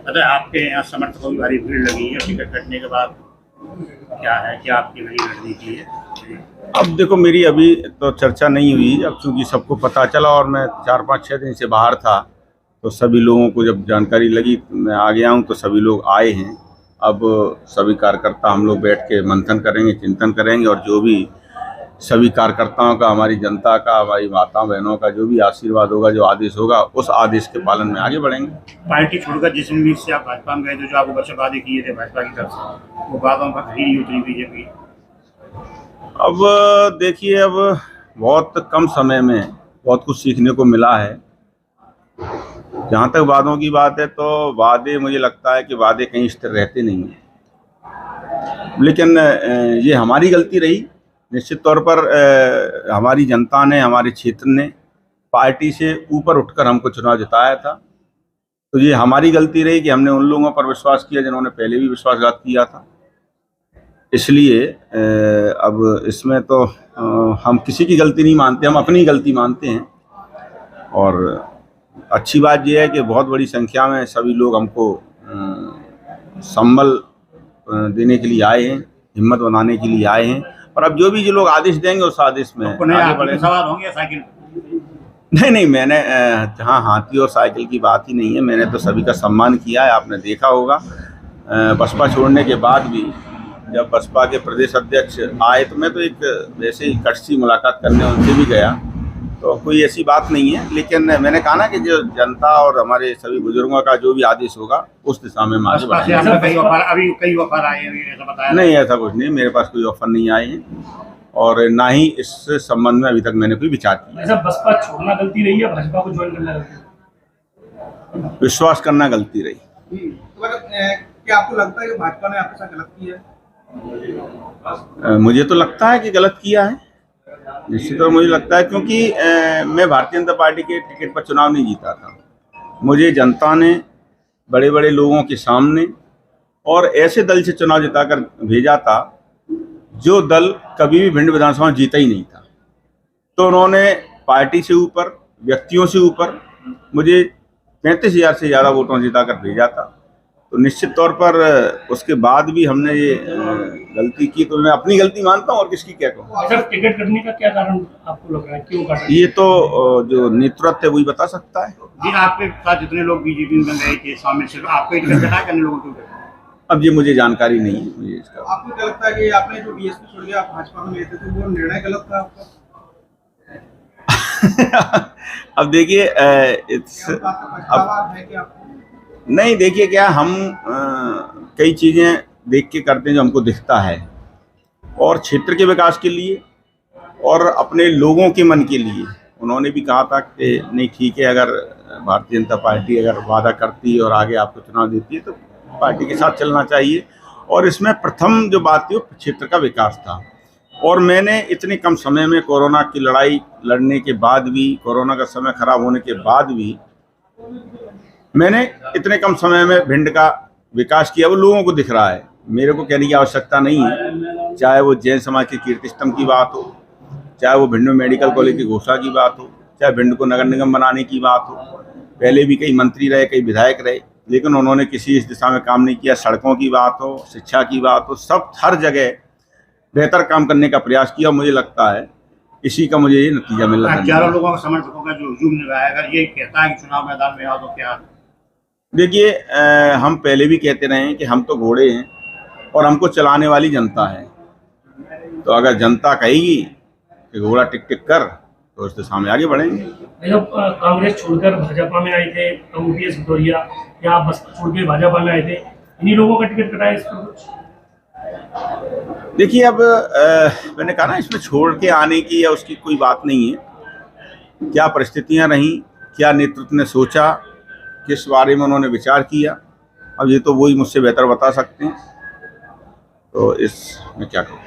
अच्छा, आपके यहाँ समर्थकों की भारी भीड़ लगी है टिकट कटने के बाद, क्या है, क्या आपकी नई रणनीति है? अब देखो, मेरी अभी तो चर्चा नहीं हुई, अब चूंकि सबको पता चला और मैं 4-5-6 दिन से बाहर था, तो सभी लोगों को जब जानकारी लगी मैं आ गया हूँ, तो सभी लोग आए हैं। अब सभी कार्यकर्ता हम लोग बैठ के मंथन करेंगे, चिंतन करेंगे, और जो भी सभी कार्यकर्ताओं का, हमारी जनता का, हमारी माताओं बहनों का जो भी आशीर्वाद होगा, जो आदेश होगा, उस आदेश के पालन में आगे बढ़ेंगे। पार्टी छोड़कर जिस उम्मीद से आप भाजपा में गए थे, जो आपको बच्चे वादे किए थे भाजपा की तरफ से, वो बातों पर खरी नहीं उतरी बीजेपी। अब देखिए, अब बहुत कम समय में बहुत कुछ सीखने को मिला है। जहाँ तक वादों की बात है, तो वादे, मुझे लगता है कि वादे कहीं स्थिर रहते नहीं हैं, लेकिन ये हमारी गलती रही। निश्चित तौर पर हमारी जनता ने, हमारे क्षेत्र ने पार्टी से ऊपर उठकर हमको चुनाव जिताया था, तो ये हमारी गलती रही कि हमने उन लोगों पर विश्वास किया जिन्होंने पहले भी विश्वासघात किया था। इसलिए अब इसमें तो हम किसी की गलती नहीं मानते, हम अपनी गलती मानते हैं। और अच्छी बात यह है कि बहुत बड़ी संख्या में सभी लोग हमको संबल देने के लिए आए हैं, हिम्मत बनाने के लिए आए हैं, और अब जो लोग आदेश देंगे उस आदेश में आगे बढ़ेंगे। सवाल होंगे साइकिल? नहीं, मैंने जहाँ हाथी और साइकिल की बात ही नहीं है, मैंने तो सभी का सम्मान किया है। आपने देखा होगा बसपा छोड़ने के बाद भी जब बसपा के प्रदेश अध्यक्ष आए, तो मैं तो एक वैसे ही कट सी मुलाकात करने उनसे भी गया, तो कोई ऐसी बात नहीं है। लेकिन मैंने कहा ना कि जो जनता और हमारे सभी बुजुर्गों का जो भी आदेश होगा, उस दिशा में हम आगे बढ़ेंगे। अभी कई ऑफर आए हैं, ऐसा बताया? नहीं, ऐसा कुछ नहीं, मेरे पास कोई ऑफर नहीं आए हैं, और ना ही इस संबंध में अभी तक मैंने कोई विचार किया। ऐसा बसपा छोड़ना गलती रही है, भाजपा को ज्वाइन करना गलती? विश्वास करना गलती रही। क्या आपको लगता है कि भाजपा ने आपके साथ गलत किया है? मुझे तो लगता है कि गलत किया है, निश्चित तौर मुझे लगता है, क्योंकि मैं भारतीय जनता पार्टी के टिकट पर चुनाव नहीं जीता था। मुझे जनता ने बड़े बड़े लोगों के सामने और ऐसे दल से चुनाव जिताकर भेजा था जो दल कभी भी भिंड विधानसभा जीता ही नहीं था। तो उन्होंने पार्टी से ऊपर, व्यक्तियों से ऊपर मुझे 35,000 से ज़्यादा वोटों जिताकर भेजा था। तो निश्चित तौर पर उसके बाद भी हमने ये गलती की, तो मैं अपनी गलती मानता हूँ, और किसकी क्या कहूँ। सर, टिकट कटने का क्या कारण आपको लग रहा है, क्यों कटा? ये तो जो नेतृत्व है वही बता सकता है। जी, आपके साथ जितने लोग बीजेपी में गए थे शामिल, सिर्फ आपको टिकट कटा करने लोगों को? अब ये मुझे जानकारी नहीं है मुझे इसका। आपको क्या लगता है कि आपने जो बीएसपी छोड़ दिया, आप भाजपा में लेते थे, वो निर्णय गलत था आपका? अब देखिए, नहीं, देखिए, क्या हम कई चीज़ें देख के करते हैं जो हमको दिखता है, और क्षेत्र के विकास के लिए और अपने लोगों के मन के लिए। उन्होंने भी कहा था कि नहीं, ठीक है, अगर भारतीय जनता पार्टी अगर वादा करती है और आगे आपको चुनाव देती है तो पार्टी के साथ चलना चाहिए। और इसमें प्रथम जो बात थी वो क्षेत्र का विकास था, और मैंने इतने कम समय में कोरोना की लड़ाई लड़ने के बाद भी, कोरोना का समय खराब होने के बाद भी, मैंने इतने कम समय में भिंड का विकास किया। वो लोगों को दिख रहा है, मेरे को कहने की आवश्यकता नहीं है। चाहे वो जैन समाज के कीर्ति स्तंभ की बात हो, चाहे वो भिंड में मेडिकल कॉलेज की घोषणा की बात हो, चाहे भिंड को नगर निगम बनाने की बात हो। पहले भी कई मंत्री रहे, कई विधायक रहे, लेकिन उन्होंने किसी इस दिशा में काम नहीं किया। सड़कों की बात हो, शिक्षा की बात हो, सब हर जगह बेहतर काम करने का प्रयास किया। मुझे लगता है इसी का मुझे ये नतीजा मिल रहा है। 11 लोगों का समर्थकों का जो हुजूम लगाया, अगर ये कहता है कि चुनाव मैदान में आओ तो क्या? देखिए, हम पहले भी कहते रहे हैं कि हम तो घोड़े हैं और हमको चलाने वाली जनता है। तो अगर जनता कहेगी कि घोड़ा टिक टिक कर, तो उस दिशा में आगे बढ़ेंगे। जब कांग्रेस छोड़कर भाजपा में आए थे, OPS भदौरिया, या बसपा छोड़ के भाजपा में आए थे, इन्हीं लोगों का टिकट कटा है इस पर कुछ? देखिए, अब मैंने कहा ना, इसमें छोड़ के आने की या उसकी कोई बात नहीं है। क्या परिस्थितियां रहीं, क्या नेतृत्व ने सोचा, किस बारे में उन्होंने विचार किया, अब ये तो वही मुझसे बेहतर बता सकते हैं। तो इसमें क्या कहूँ।